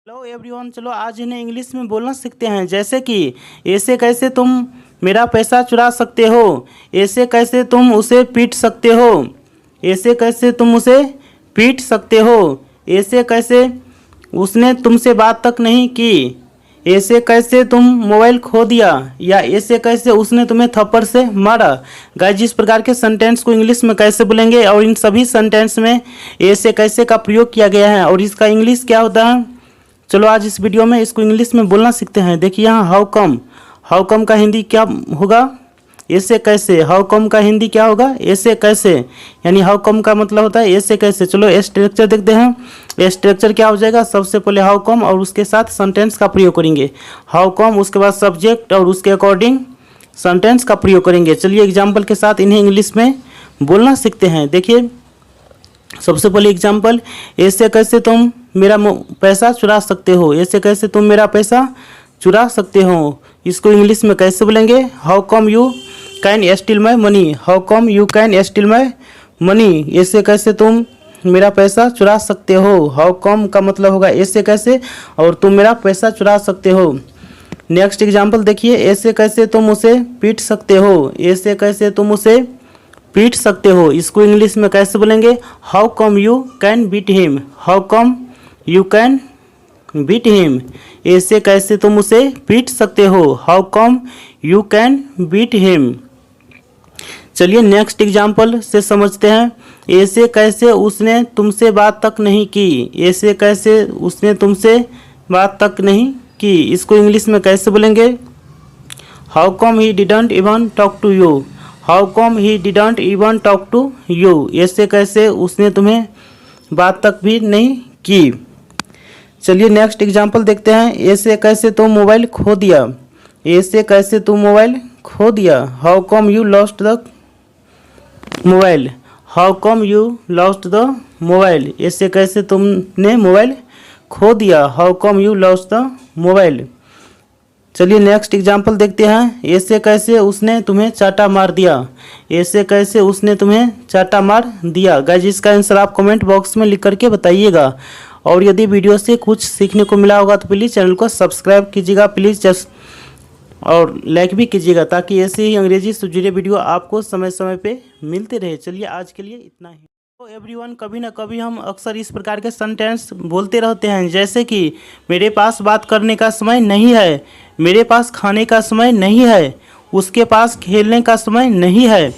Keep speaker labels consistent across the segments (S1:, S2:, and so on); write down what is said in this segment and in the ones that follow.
S1: Hello everyone, चलो आज इन्हें इंग्लिश में बोलना सीखते हैं। जैसे कि ऐसे कैसे तुम मेरा पैसा चुरा सकते हो, ऐसे कैसे तुम उसे पीट सकते हो, ऐसे कैसे तुम उसे पीट सकते हो, ऐसे कैसे उसने तुमसे बात तक नहीं की, ऐसे कैसे तुम मोबाइल खो दिया, या ऐसे कैसे उसने तुम्हें थप्पड़ से मारा। गाइस, जिस प्रकार के सेंटेंस को इंग्लिश में कैसे बोलेंगे और इन सभी सेंटेंस में ऐसे कैसे का प्रयोग किया गया है और इसका इंग्लिश क्या होता है, चलो आज इस वीडियो में इसको इंग्लिश में बोलना सीखते हैं। देखिए यहाँ हाउ कम का हिंदी क्या होगा, ऐसे कैसे। हाउ कम का हिंदी क्या होगा, ऐसे कैसे, यानी हाउ कम का मतलब होता है ऐसे कैसे। चलो स्ट्रक्चर देखते हैं। स्ट्रक्चर क्या हो जाएगा, सबसे पहले हाउ कम और उसके साथ सेंटेंस का प्रयोग करेंगे। हाउ कम, उसके बाद सब्जेक्ट और उसके अकॉर्डिंग सेंटेंस का प्रयोग करेंगे। चलिए एग्जाम्पल के साथ इन्हें इंग्लिश में बोलना सीखते हैं। देखिए सबसे पहले एग्जाम्पल, ऐसे कैसे तुम मेरा पैसा चुरा सकते हो, ऐसे कैसे तुम मेरा पैसा चुरा सकते हो। इसको इंग्लिश में कैसे बोलेंगे, how come you can steel my money, how come you can steel my money, ऐसे कैसे तुम मेरा पैसा चुरा सकते हो। हाउ कम का मतलब होगा ऐसे कैसे और तुम मेरा पैसा चुरा सकते हो। नेक्स्ट एग्जाम्पल देखिए, ऐसे कैसे तुम उसे पीट सकते हो, ऐसे कैसे तुम उसे पीट सकते हो। इसको इंग्लिश में कैसे बोलेंगे, how come you can beat him, how come you can beat him, ऐसे कैसे तुम उसे पीट सकते हो। How come you can beat him. चलिए नेक्स्ट एग्जाम्पल से समझते हैं। ऐसे कैसे उसने तुमसे बात तक नहीं की, ऐसे कैसे उसने तुमसे बात तक नहीं की। इसको इंग्लिश में कैसे बोलेंगे, how come he didn't even talk to you, how come he didn't even talk to you, ऐसे कैसे उसने तुम्हें बात तक भी नहीं की। चलिए नेक्स्ट एग्जाम्पल देखते हैं। ऐसे कैसे तुम मोबाइल खो दिया, ऐसे कैसे तुम मोबाइल खो दिया। How come you lost the mobile, how come you lost the mobile, ऐसे कैसे तुमने मोबाइल खो दिया। How come you lost the mobile. चलिए नेक्स्ट एग्जाम्पल देखते हैं। ऐसे कैसे उसने तुम्हें चाटा मार दिया, ऐसे कैसे उसने तुम्हें चाटा मार दिया। गाइस, इसका आंसर आप कमेंट बॉक्स में लिख करके बताइएगा। और यदि वीडियो से कुछ सीखने को मिला होगा तो प्लीज़ चैनल को सब्सक्राइब कीजिएगा, प्लीज़ और लाइक भी कीजिएगा, ताकि ऐसे ही अंग्रेजी से जुड़े वीडियो आपको समय समय पे मिलते रहे। चलिए आज के लिए इतना ही। तो एवरीवन, कभी ना कभी हम अक्सर इस प्रकार के सेंटेंस बोलते रहते हैं, जैसे कि मेरे पास बात करने का समय नहीं है, मेरे पास खाने का समय नहीं है, उसके पास खेलने का समय नहीं है,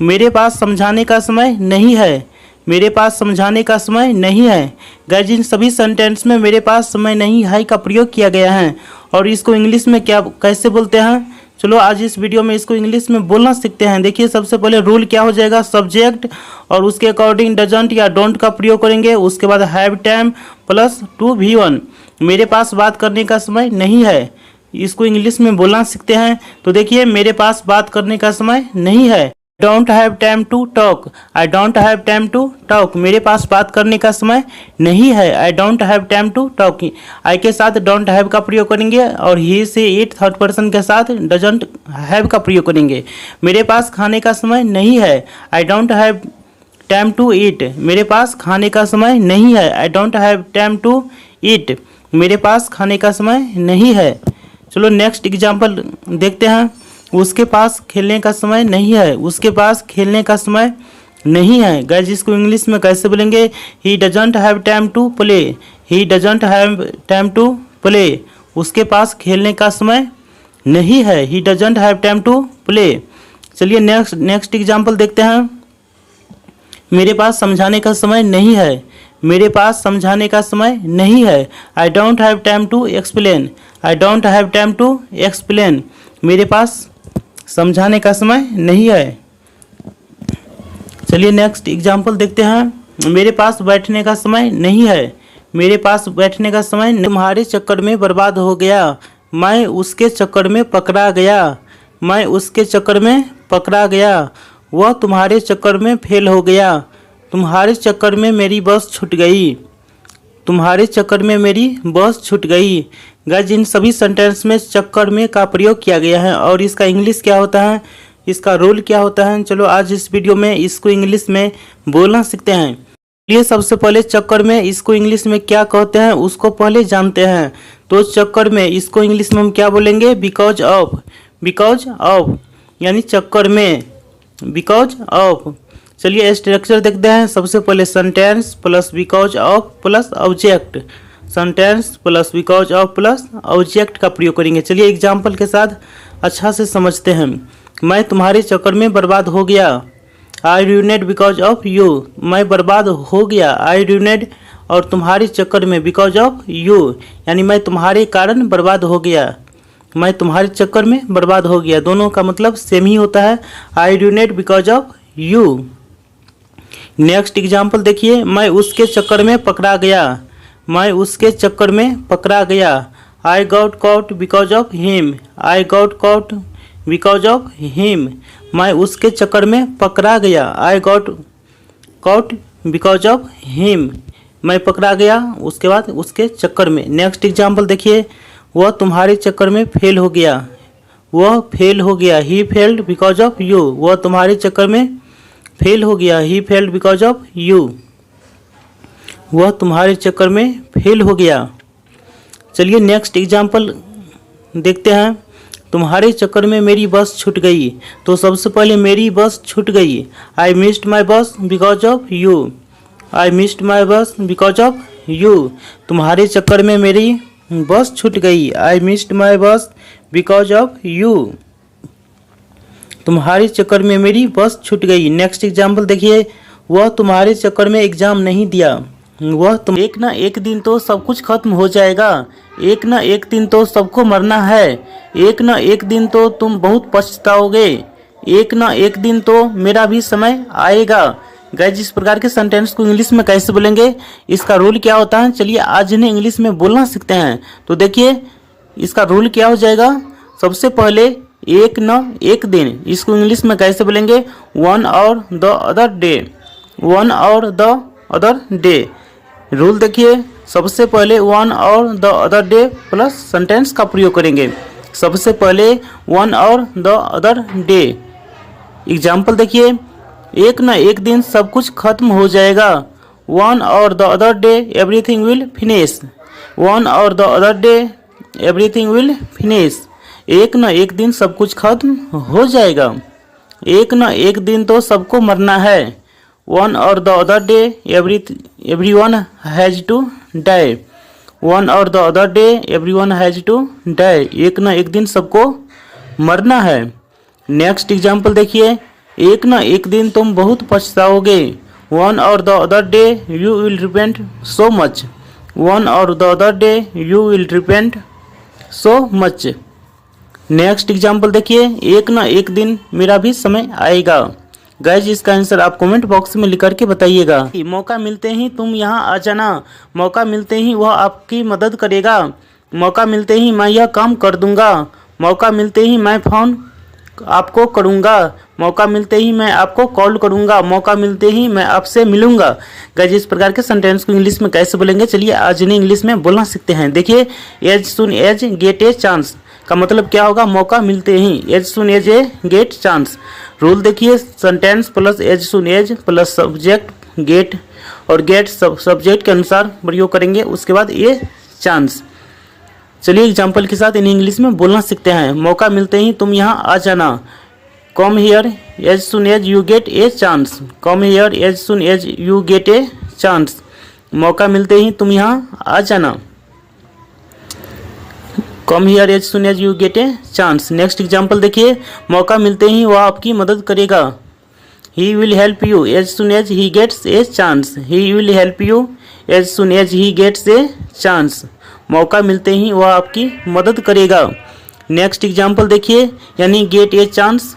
S1: मेरे पास समझाने का समय नहीं है, मेरे पास समझाने का समय नहीं है। गाइस, इन सभी सेंटेंस में मेरे पास समय नहीं है का प्रयोग किया गया है और इसको इंग्लिश में क्या कैसे बोलते हैं, चलो आज इस वीडियो में इसको इंग्लिश में बोलना सीखते हैं। देखिए सबसे पहले रूल क्या हो जाएगा, सब्जेक्ट और उसके अकॉर्डिंग डजंट या डोंट का प्रयोग करेंगे। उसके बाद have time plus two V1। मेरे पास बात करने का समय नहीं है, इसको इंग्लिश में बोलना सीखते हैं। तो देखिए मेरे पास बात करने का समय नहीं है, don't have time to talk, I don't have time to talk, मेरे पास बात करने का समय नहीं है, I don't have time to talk. I के साथ डोंट हैव का प्रयोग करेंगे और ही से इट थर्ड पर्सन के साथ डजंट हैव का प्रयोग करेंगे। मेरे पास खाने का समय नहीं है, I don't have time to eat, मेरे पास खाने का समय नहीं है, I don't have time to eat, मेरे पास खाने का समय नहीं है। चलो नेक्स्ट एग्जाम्पल देखते हैं। उसके पास खेलने का समय नहीं है, उसके पास खेलने का समय नहीं है। गाइस, इसको इंग्लिश में कैसे बोलेंगे, he doesn't have time to play, he doesn't have time to play, उसके पास खेलने का समय नहीं है, he doesn't have time to play. चलिए नेक्स्ट एग्जाम्पल देखते हैं। मेरे पास समझाने का समय नहीं है, मेरे पास समझाने का समय नहीं है, I don't have time to explain, I don't have time to explain, मेरे पास समझाने का समय नहीं है। चलिए नेक्स्ट एग्जाम्पल देखते हैं। मेरे पास बैठने का समय नहीं है, मेरे पास बैठने का समय तुम्हारे चक्कर में बर्बाद हो गया, मैं उसके चक्कर में पकड़ा गया, मैं उसके चक्कर में पकड़ा गया, वह तुम्हारे चक्कर में फेल हो गया, तुम्हारे चक्कर में मेरी बस छूट गई, तुम्हारे चक्कर में मेरी बस छूट गई। गाइस, इन सभी सेंटेंस में चक्कर में का प्रयोग किया गया है और इसका इंग्लिश क्या होता है, इसका रूल क्या होता है, चलो आज इस वीडियो में इसको इंग्लिश में बोलना सीखते हैं। ये सबसे पहले चक्कर में इसको इंग्लिश में क्या कहते हैं उसको पहले जानते हैं। तो चक्कर में इसको इंग्लिश में हम क्या बोलेंगे? Because of. बिकॉज ऑफ यानी चक्कर में, बिकॉज ऑफ। चलिए स्ट्रक्चर देखते हैं। सबसे पहले sentence plus because of plus object, sentence plus because of plus object का प्रयोग करेंगे। चलिए एग्जाम्पल के साथ अच्छा से समझते हैं। मैं तुम्हारे चक्कर में बर्बाद हो गया। आई ruined बिकॉज ऑफ यू। मैं बर्बाद हो गया, आई ruined, और तुम्हारे चक्कर में बिकॉज ऑफ यू यानी मैं तुम्हारे कारण बर्बाद हो गया। मैं तुम्हारे चक्कर में बर्बाद हो गया, दोनों का मतलब सेम ही होता है। आई ruined because of you. Next example देखिए। मैं उसके चक्कर में पकड़ा गया। मैं उसके चक्कर में पकड़ा गया। I got caught because of him. I got caught because of him. मैं उसके चक्कर में पकड़ा गया। I got caught because of him. मैं पकड़ा गया उसके बाद उसके चक्कर में। नेक्स्ट एग्जाम्पल देखिए। वह तुम्हारे चक्कर में फेल हो गया। वह फेल हो गया। He failed because of you. वह तुम्हारे चक्कर में फेल हो गया। He failed because of you. वह तुम्हारे चक्कर में फेल हो गया। चलिए नेक्स्ट एग्जाम्पल देखते हैं। तुम्हारे चक्कर में मेरी बस छूट गई। तो सबसे पहले मेरी बस छूट गई। आई मिस्ड माई बस because of you. I missed माई बस बिकॉज ऑफ यू। तुम्हारे चक्कर में मेरी बस छूट गई। आई मिस्ड माई बस बिकॉज ऑफ यू। तुम्हारे चक्कर में मेरी बस छूट गई। नेक्स्ट एग्जाम्पल देखिए। वह तुम्हारे चक्कर में एग्जाम नहीं दिया। वह तुम एक ना एक दिन तो सब कुछ खत्म हो जाएगा। एक ना एक दिन तो सबको मरना है। एक ना एक दिन तो तुम बहुत पछताओगे। एक ना एक दिन तो मेरा भी समय आएगा। गाइस इस प्रकार के सेंटेंस को इंग्लिश में कैसे बोलेंगे, इसका रूल क्या होता है, चलिए आज इन्हें इंग्लिश में बोलना सीखते हैं। तो देखिए इसका रूल क्या हो जाएगा। सबसे पहले एक न एक दिन, इसको इंग्लिश में कैसे बोलेंगे? One or the other day. One or the other day. Rule देखिए। सबसे पहले one or the other debt plus sentence का प्रयोग करेंगे। सबसे पहले one or the other day. Example देखिए। एक न एक दिन सब कुछ खत्म हो जाएगा। One or the other day everything will finish. One or the other day everything will finish. एक न एक दिन सब कुछ खत्म हो जाएगा। एक न एक दिन तो सबको मरना है। One or the other day everyone has to die। One or the other day everyone has to die। एक न एक दिन सबको मरना है। नेक्स्ट एग्जाम्पल देखिए। एक न एक दिन तुम बहुत पछताओगे। One or the other day you will repent so much। One or the other day you will repent so much। Next example देखिए। एक न एक दिन मेरा भी समय आएगा। गाइज इसका आंसर आप कमेंट बॉक्स में लिख करके बताइएगा। मौका मिलते ही तुम यहाँ आ जाना। मौका मिलते ही वह आपकी मदद करेगा। मौका मिलते ही मैं यह काम कर दूंगा। मौका मिलते ही मैं फ़ोन आपको करूंगा। मौका मिलते ही मैं आपको कॉल करूंगा। मौका मिलते ही मैं आपसे मिलूंगा। गाइज इस प्रकार के सेंटेंस को इंग्लिश में कैसे बोलेंगे, चलिए आज इन्हें इंग्लिश में बोलना सीखते हैं। देखिए as soon as get a chance का मतलब क्या होगा? मौका मिलते ही। As soon as a get chance. Rule देखिए। Sentence plus as soon as plus subject get, और गेट सब्जेक्ट के अनुसार प्रयोग करेंगे। उसके बाद ये चांस। चलिए एग्जाम्पल के साथ इन्हें इंग्लिश में बोलना सीखते हैं। मौका मिलते ही तुम यहाँ आ जाना। Come here as soon as you get a chance. Come here as soon as you get a chance. मौका मिलते ही तुम यहाँ आ जाना। Come here as soon as you get a chance. Next example देखिए। मौका मिलते ही वह आपकी मदद करेगा। He will help you as soon as he gets a chance. He will help you as soon as he gets a chance. मौका मिलते ही वह आपकी मदद करेगा। नेक्स्ट एग्जाम्पल देखिए, यानी get a chance.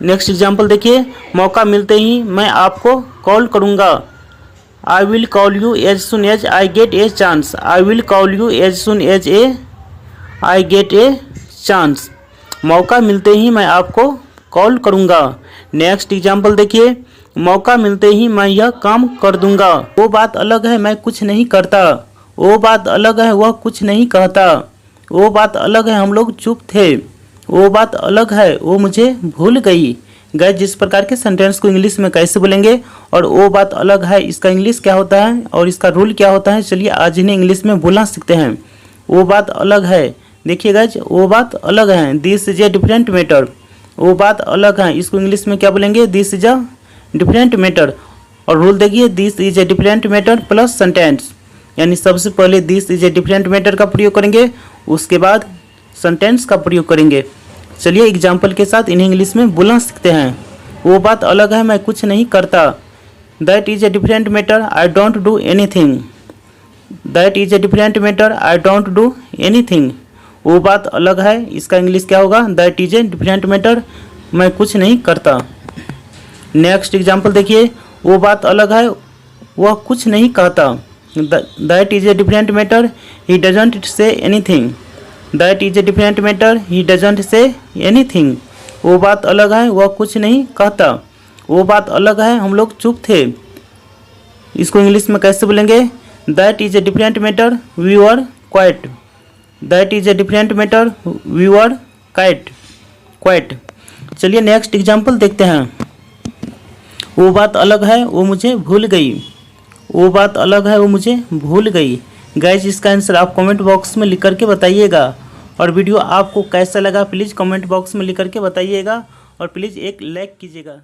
S1: Next example देखिए। मौका मिलते ही मैं आपको कॉल करूँगा। I will call you as soon as I get a chance. I will call you as soon as I get a chance. मौका मिलते ही मैं आपको कॉल करूँगा। नेक्स्ट एग्जाम्पल देखिए। मौका मिलते ही मैं यह काम कर दूंगा। वो बात अलग है मैं कुछ नहीं करता। वो बात अलग है वह कुछ नहीं कहता। वो बात अलग है हम लोग चुप थे। वो बात अलग है वो मुझे भूल गई। गाइस जिस प्रकार के सेंटेंस को इंग्लिश में कैसे बोलेंगे और वो बात अलग है, इसका इंग्लिश क्या होता है और इसका रूल क्या होता है, चलिए आज इन्हें इंग्लिश में बोलना सीखते हैं। वो बात अलग है, देखिए गाइस वो बात अलग है, this is a different matter. वो बात अलग है, इसको इंग्लिश में क्या बोलेंगे, this is a different matter. और रूल देखिए, this is a different matter plus sentence, यानी सबसे पहले this is a different matter का प्रयोग करेंगे, उसके बाद सेंटेंस का प्रयोग करेंगे। चलिए एग्जाम्पल के साथ इन्हें इंग्लिश में बोलना सीखते हैं। वो बात अलग है, मैं कुछ नहीं करता। That is a different matter, I don't do anything. That is a different matter, I don't do anything. वो बात अलग है, इसका इंग्लिश क्या होगा, that is a different matter, मैं कुछ नहीं करता। नेक्स्ट एग्जाम्पल देखिए, वो बात अलग है, वह कुछ नहीं कहता। That is a different matter, he doesn't say anything. That is a different matter, he doesn't say anything. वो बात अलग है, वह कुछ नहीं कहता। वो बात अलग है, हम लोग चुप थे। इसको इंग्लिश में कैसे बोलेंगे, that is a different matter, we were quite. That is a different matter, we were quite. चलिए नेक्स्ट एग्जाम्पल देखते हैं। वो बात अलग है, वो मुझे भूल गई। वो बात अलग है, वो मुझे भूल गई। गाइज इसका आंसर आप कमेंट बॉक्स में लिख करके बताइएगा। और वीडियो आपको कैसा लगा प्लीज़ कमेंट बॉक्स में लिख करके बताइएगा और प्लीज़ एक लाइक कीजिएगा।